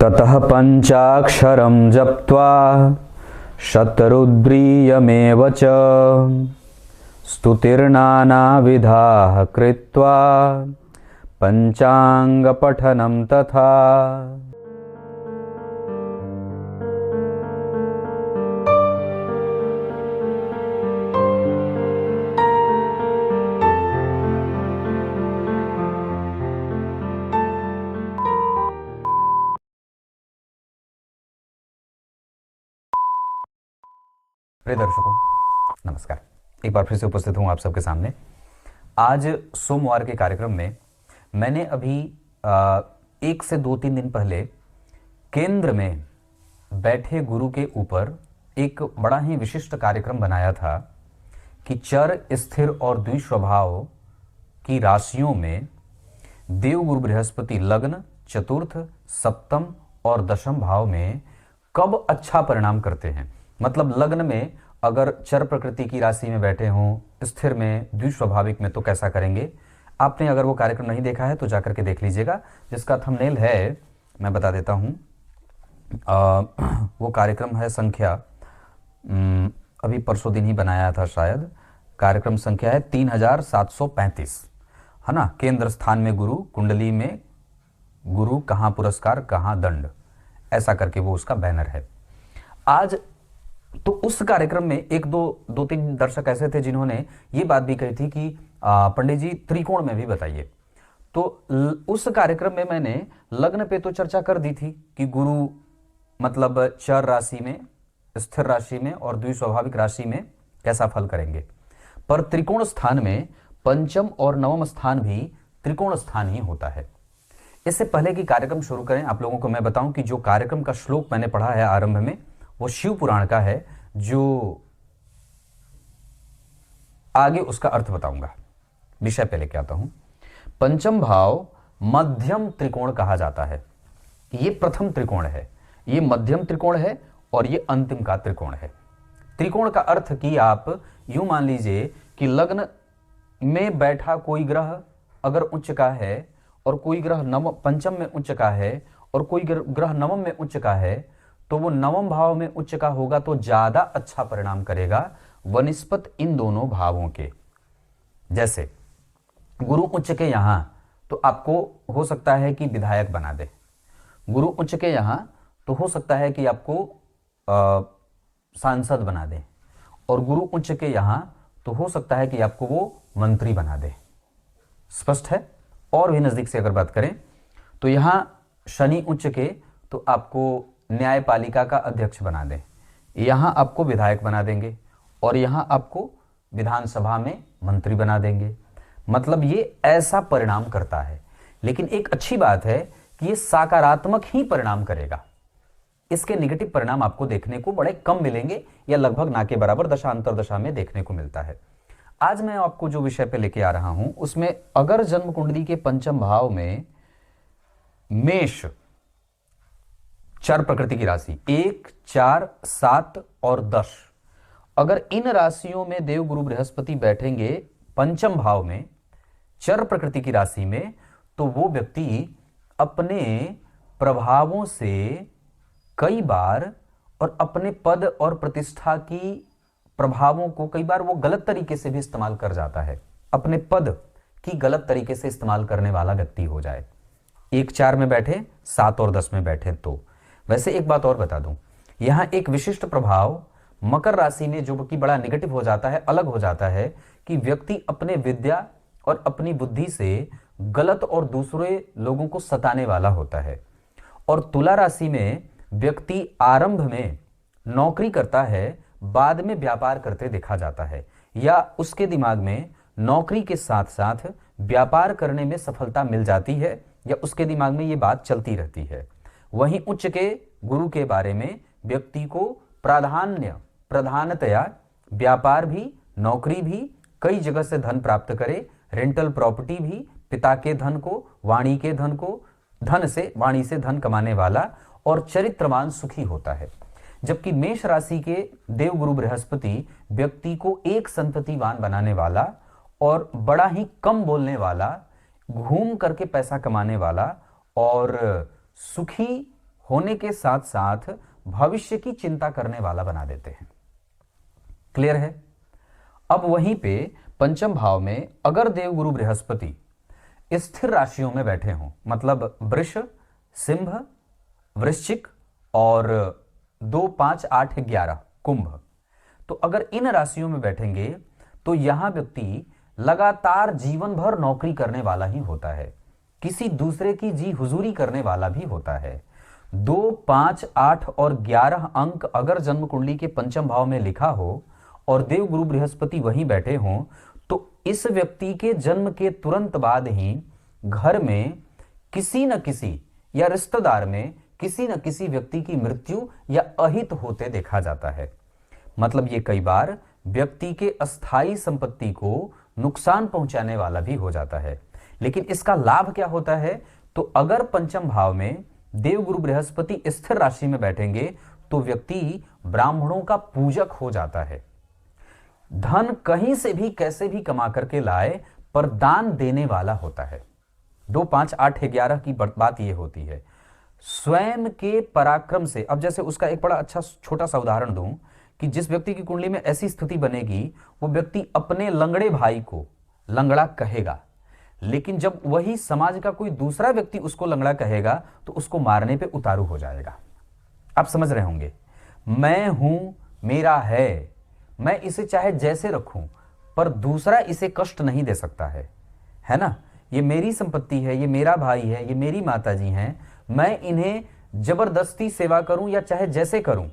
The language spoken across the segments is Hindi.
ततः पंचाक्षरं जप्त्वा शतरुद्रीयमेव च स्तुतिर्नानाविधाः कृत्वा पंचांगपठनं तथा। प्रिय दर्शकों नमस्कार, एक बार फिर से उपस्थित हूं आप सबके सामने। आज सोमवार के कार्यक्रम में मैंने अभी 1 से 2-3 दिन पहले केंद्र में बैठे गुरु के ऊपर एक बड़ा ही विशिष्ट कार्यक्रम बनाया था कि चर, स्थिर और द्विस्वभाव की राशियों में देवगुरु बृहस्पति लग्न, चतुर्थ, सप्तम और दशम भाव में कब अच्छा परिणाम करते हैं। मतलब लग्न में अगर चर प्रकृति की राशि में बैठे हों, स्थिर में, द्विस्वाभाविक में तो कैसा करेंगे। आपने अगर वो कार्यक्रम नहीं देखा है तो जाकर के देख लीजिएगा, जिसका थंबनेल है मैं बता देता हूँ। वो कार्यक्रम है संख्या, अभी परसों दिन ही बनाया था शायद। कार्यक्रम संख्या है 3735, है ना। केंद्र स्थान में गुरु, कुंडली में गुरु, कहाँ पुरस्कार कहाँ दंड, ऐसा करके वो उसका बैनर है। आज तो उस कार्यक्रम में 2-3 दर्शक ऐसे थे जिन्होंने ये बात भी कही थी कि पंडित जी त्रिकोण में भी बताइए। तो उस कार्यक्रम में मैंने लग्न पे तो चर्चा कर दी थी कि गुरु मतलब चर राशि में, स्थिर राशि में और द्विस्वाभाविक राशि में कैसा फल करेंगे। पर त्रिकोण स्थान में पंचम और नवम स्थान भी त्रिकोण स्थान ही होता है। इससे पहले कि कार्यक्रम शुरू करें, आप लोगों को मैं बताऊं कि जो कार्यक्रम का श्लोक मैंने पढ़ा है आरंभ में, वो शिव पुराण का है। जो आगे उसका अर्थ बताऊंगा, विषय पे लेके आता हूं। पंचम भाव मध्यम त्रिकोण कहा जाता है। ये प्रथम त्रिकोण है, ये मध्यम त्रिकोण है और ये अंतिम का त्रिकोण है। त्रिकोण का अर्थ कि आप यूं मान लीजिए कि लग्न में बैठा कोई ग्रह अगर उच्च का है और कोई ग्रह पंचम में उच्च का है और कोई ग्रह नवम में उच्च का है, तो वो नवम भाव में उच्च का होगा तो ज्यादा अच्छा परिणाम करेगा वनिस्पत इन दोनों भावों के। जैसे गुरु उच्च के यहां तो आपको हो सकता है कि विधायक बना दे, गुरु उच्च के यहां तो हो सकता है कि आपको सांसद बना दे, और गुरु उच्च के यहां तो हो सकता है कि आपको वो मंत्री बना दे। स्पष्ट है। और भी नजदीक से अगर बात करें तो यहां शनि उच्च के तो आपको न्यायपालिका का अध्यक्ष बना दें, यहां आपको विधायक बना देंगे और यहां आपको विधानसभा में मंत्री बना देंगे। मतलब ये ऐसा परिणाम करता है। लेकिन एक अच्छी बात है कि ये सकारात्मक ही परिणाम करेगा। इसके नेगेटिव परिणाम आपको देखने को बड़े कम मिलेंगे या लगभग ना के बराबर दशा अंतरदशा में देखने को मिलता है। आज मैं आपको जो विषय पे लेके आ रहा हूं उसमें अगर जन्म कुंडली के पंचम भाव में मेष, चर प्रकृति की राशि 1, 4, 7 और 10, अगर इन राशियों में देवगुरु बृहस्पति बैठेंगे पंचम भाव में चर प्रकृति की राशि में, तो वो व्यक्ति अपने प्रभावों से कई बार और अपने पद और प्रतिष्ठा की प्रभावों को कई बार वो गलत तरीके से भी इस्तेमाल कर जाता है। अपने पद की गलत तरीके से इस्तेमाल करने वाला व्यक्ति हो जाए। 1, 4 में बैठे, 7 और 10 में बैठे तो। वैसे एक बात और बता दूं, यहां एक विशिष्ट प्रभाव मकर राशि में जो कि बड़ा नेगेटिव हो जाता है, अलग हो जाता है कि व्यक्ति अपने विद्या और अपनी बुद्धि से गलत और दूसरे लोगों को सताने वाला होता है। और तुला राशि में व्यक्ति आरंभ में नौकरी करता है, बाद में व्यापार करते देखा जाता है, या उसके दिमाग में नौकरी के साथ साथ व्यापार करने में सफलता मिल जाती है, या उसके दिमाग में ये बात चलती रहती है। वहीं उच्च के गुरु के बारे में व्यक्ति को प्रधानतया व्यापार भी, नौकरी भी, कई जगह से धन प्राप्त करे, रेंटल प्रॉपर्टी भी, पिता के धन को, वाणी के धन को, वाणी से धन कमाने वाला और चरित्रवान सुखी होता है। जबकि मेष राशि के देवगुरु बृहस्पति व्यक्ति को एक संततिवान बनाने वाला और बड़ा ही कम बोलने वाला, घूम करके पैसा कमाने वाला और सुखी होने के साथ साथ भविष्य की चिंता करने वाला बना देते हैं। क्लियर है? अब वहीं पे पंचम भाव में अगर देवगुरु बृहस्पति स्थिर राशियों में बैठे हों, मतलब वृष, सिंह, वृश्चिक और 2, 5, 8, 11 कुंभ, तो अगर इन राशियों में बैठेंगे तो यहां व्यक्ति लगातार जीवन भर नौकरी करने वाला ही होता है, किसी दूसरे की जी हुजूरी करने वाला भी होता है। 2, 5, 8 और 11 अंक अगर जन्म कुंडली के पंचम भाव में लिखा हो और देवगुरु बृहस्पति वहीं बैठे हों तो इस व्यक्ति के जन्म के तुरंत बाद ही घर में किसी न किसी या रिश्तेदार में किसी न किसी व्यक्ति की मृत्यु या अहित होते देखा जाता है। मतलब ये कई बार व्यक्ति के अस्थायी संपत्ति को नुकसान पहुंचाने वाला भी हो जाता है। लेकिन इसका लाभ क्या होता है? तो अगर पंचम भाव में देवगुरु बृहस्पति स्थिर राशि में बैठेंगे तो व्यक्ति ब्राह्मणों का पूजक हो जाता है। धन कहीं से भी कैसे भी कमा करके लाए पर दान देने वाला होता है। 2, 5, 8, 11 की बात यह होती है स्वयं के पराक्रम से। अब जैसे उसका एक बड़ा अच्छा छोटा सा उदाहरण दूं कि जिस व्यक्ति की कुंडली में ऐसी स्थिति बनेगी वो व्यक्ति अपने लंगड़े भाई को लंगड़ा कहेगा, लेकिन जब वही समाज का कोई दूसरा व्यक्ति उसको लंगड़ा कहेगा तो उसको मारने पे उतारू हो जाएगा। आप समझ रहे होंगे, मैं हूं, मेरा है, मैं इसे चाहे जैसे रखूं पर दूसरा इसे कष्ट नहीं दे सकता है ना। ये मेरी संपत्ति है, ये मेरा भाई है, ये मेरी माताजी हैं, मैं इन्हें जबरदस्ती सेवा करूं या चाहे जैसे करूं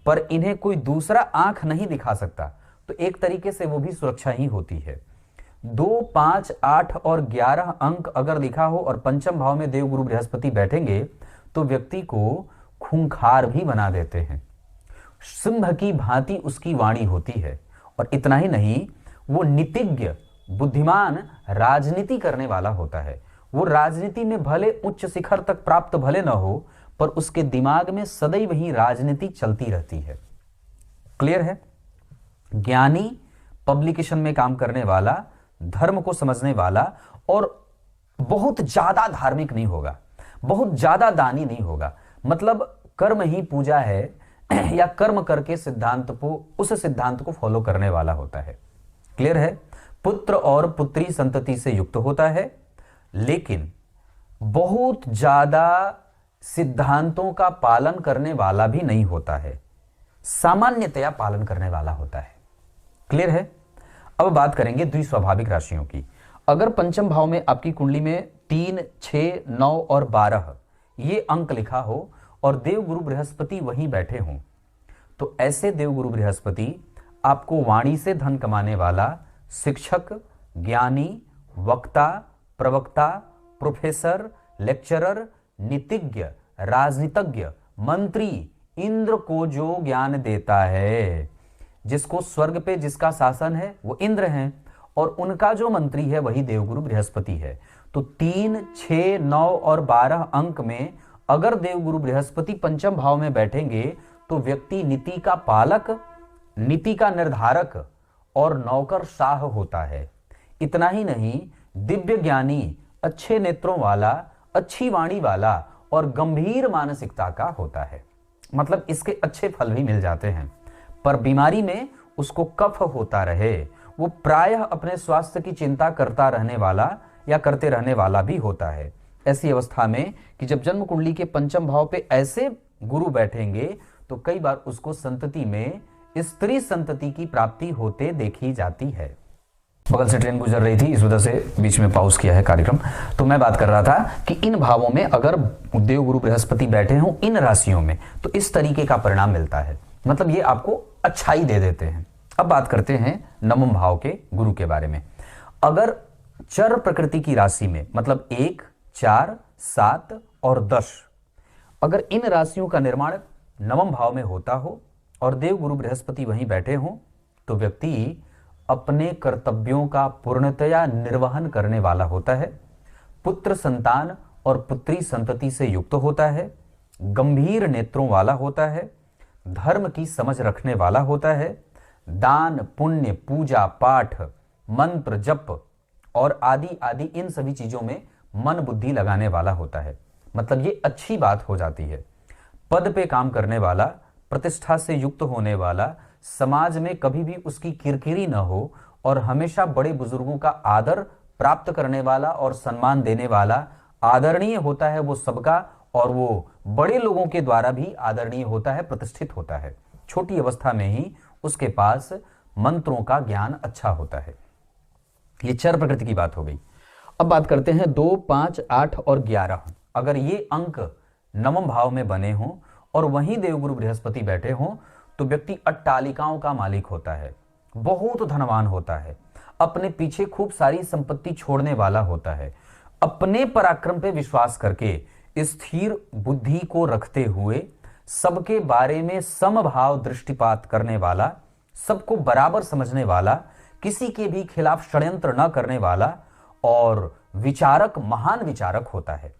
पर इन्हें कोई दूसरा आंख नहीं दिखा सकता। तो एक तरीके से वो भी सुरक्षा ही होती है। 2, 5, 8 और 11 अंक अगर लिखा हो और पंचम भाव में देवगुरु बृहस्पति बैठेंगे तो व्यक्ति को खूंखार भी बना देते हैं। सिंह की भांति उसकी वाणी होती है और इतना ही नहीं, वो नीतिज्ञ, बुद्धिमान राजनीति करने वाला होता है। वो राजनीति में भले उच्च शिखर तक प्राप्त भले न हो पर उसके दिमाग में सदैव ही राजनीति चलती रहती है। क्लियर है? ज्ञानी, पब्लिकेशन में काम करने वाला, धर्म को समझने वाला और बहुत ज्यादा धार्मिक नहीं होगा, बहुत ज्यादा दानी नहीं होगा। मतलब कर्म ही पूजा है या कर्म करके सिद्धांत को, उस सिद्धांत को फॉलो करने वाला होता है। क्लियर है? पुत्र और पुत्री संतति से युक्त होता है लेकिन बहुत ज्यादा सिद्धांतों का पालन करने वाला भी नहीं होता है, सामान्यतया पालन करने वाला होता है। क्लियर है? अब बात करेंगे द्विस्वाभाविक राशियों की। अगर पंचम भाव में आपकी कुंडली में 3, 6, 9 और 12 ये अंक लिखा हो और देवगुरु बृहस्पति वहीं बैठे हों तो ऐसे देवगुरु बृहस्पति आपको वाणी से धन कमाने वाला शिक्षक, ज्ञानी, वक्ता, प्रवक्ता, प्रोफेसर, लेक्चरर, नीतिज्ञ, राजनीतिज्ञ, मंत्री, इंद्र को जो ज्ञान देता है, जिसको स्वर्ग पे जिसका शासन है वो इंद्र हैं और उनका जो मंत्री है वही देवगुरु बृहस्पति है। तो 3, 6, 9 और 12 अंक में अगर देवगुरु बृहस्पति पंचम भाव में बैठेंगे तो व्यक्ति नीति का पालक, नीति का निर्धारक और नौकरशाह होता है। इतना ही नहीं, दिव्य ज्ञानी, अच्छे नेत्रों वाला, अच्छी वाणी वाला और गंभीर मानसिकता का होता है। मतलब इसके अच्छे फल भी मिल जाते हैं पर बीमारी में उसको कफ होता रहे, वो प्रायः अपने स्वास्थ्य की चिंता करता रहने वाला या करते रहने वाला भी होता है। ऐसी अवस्था में कि जब जन्म कुंडली के पंचम भाव पे ऐसे गुरु बैठेंगे तो कई बार उसको संतति में स्त्री संतति की प्राप्ति होते देखी जाती है। बगल से ट्रेन गुजर रही थी, इस वजह से बीच में पॉज किया है कार्यक्रम। तो मैं बात कर रहा था कि इन भावों में अगर देवगुरु बृहस्पति बैठे हों इन राशियों में तो इस तरीके का परिणाम मिलता है। मतलब ये आपको अच्छाई दे देते हैं। अब बात करते हैं नवम भाव के गुरु के बारे में। अगर चर प्रकृति की राशि में मतलब 1, 4, 7 और 10 अगर इन राशियों का निर्माण नवम भाव में होता हो और देवगुरु बृहस्पति वहीं बैठे हों तो व्यक्ति अपने कर्तव्यों का पूर्णतया निर्वहन करने वाला होता है, पुत्र संतान और पुत्री संतति से युक्त होता है, गंभीर नेत्रों वाला होता है, धर्म की समझ रखने वाला होता है, दान, पुण्य, पूजा पाठ, मंत्र जप और आदि आदि इन सभी चीजों में मन बुद्धि लगाने वाला होता है। मतलब ये अच्छी बात हो जाती है। पद पे काम करने वाला, प्रतिष्ठा से युक्त होने वाला, समाज में कभी भी उसकी किरकिरी न हो और हमेशा बड़े बुजुर्गों का आदर प्राप्त करने वाला और सम्मान देने वाला, आदरणीय होता है वो सबका, और वो बड़े लोगों के द्वारा भी आदरणीय होता है, प्रतिष्ठित होता है। छोटी अवस्था में ही उसके पास मंत्रों का ज्ञान अच्छा होता है। ये चर प्रकृति की बात हो गई। अब बात करते हैं 2, 5, 8 और 11। अगर ये अंक नवम भाव में बने हों और वहीं देवगुरु बृहस्पति बैठे हों तो व्यक्ति अट्टालिकाओं का मालिक होता है, बहुत धनवान होता है, अपने पीछे खूब सारी संपत्ति छोड़ने वाला होता है, अपने पराक्रम पे विश्वास करके स्थिर बुद्धि को रखते हुए सबके बारे में समभाव दृष्टिपात करने वाला, सबको बराबर समझने वाला, किसी के भी खिलाफ षड्यंत्र न करने वाला और विचारक, महान विचारक होता है।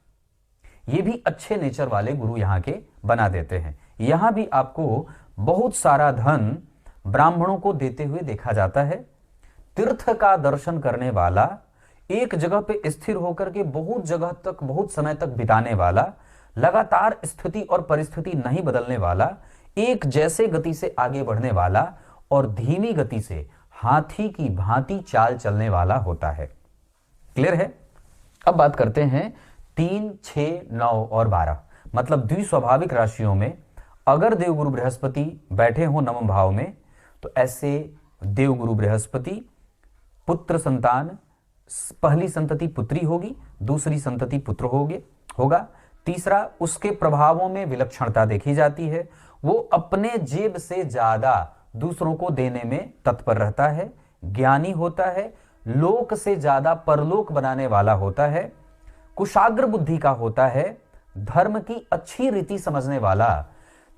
ये भी अच्छे नेचर वाले गुरु यहाँ के बना देते हैं। यहां भी आपको बहुत सारा धन ब्राह्मणों को देते हुए देखा जाता है। तीर्थ का दर्शन करने वाला, एक जगह पे स्थिर होकर के बहुत जगह तक, बहुत समय तक बिताने वाला, लगातार स्थिति और परिस्थिति नहीं बदलने वाला, एक जैसे गति से आगे बढ़ने वाला और धीमी गति से हाथी की भांति चाल चलने वाला होता है। क्लियर है? अब बात करते हैं 3, 6, 9 और 12, मतलब द्विस्वाभाविक राशियों में अगर देवगुरु बृहस्पति बैठे हो नवम भाव में तो ऐसे देवगुरु बृहस्पति पुत्र संतान, पहली संतति पुत्री होगी, दूसरी संतति पुत्र होगा, तीसरा उसके प्रभावों में विलक्षणता देखी जाती है, वो अपने जेब से ज्यादा दूसरों को देने में तत्पर रहता है, ज्ञानी होता है, लोक से ज्यादा परलोक बनाने वाला होता है, कुशाग्र बुद्धि का होता है, धर्म की अच्छी रीति समझने वाला,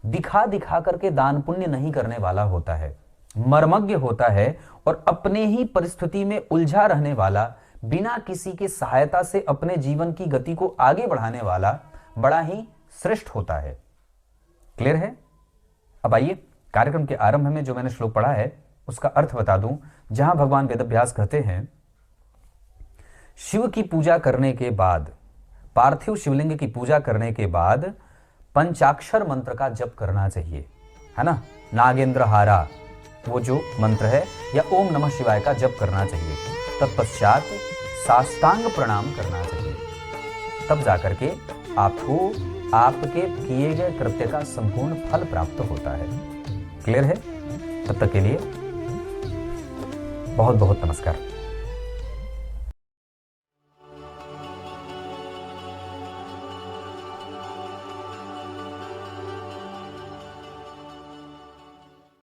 दिखा दिखा करके दान पुण्य नहीं करने वाला होता है, मर्मज्ञ होता है और अपने ही परिस्थिति में उलझा रहने वाला, बिना किसी के सहायता से अपने जीवन की गति को आगे बढ़ाने वाला बड़ा ही श्रेष्ठ होता है। क्लियर है? अब आइए कार्यक्रम के आरंभ में जो मैंने श्लोक पढ़ा है उसका अर्थ बता दूं। जहां भगवान वेदव्यास कहते हैं शिव की पूजा करने के बाद, पार्थिव शिवलिंग की पूजा करने के बाद पंचाक्षर मंत्र का जप करना चाहिए, है ना, नागेंद्र हारा वो जो मंत्र है, या ओम नमः शिवाय का जप करना चाहिए। तत्पश्चात साष्टांग प्रणाम करना चाहिए, तब जाकर के आपको आपके किए गए कृत्य का संपूर्ण फल प्राप्त होता है। क्लियर है? तब तक के लिए बहुत बहुत नमस्कार।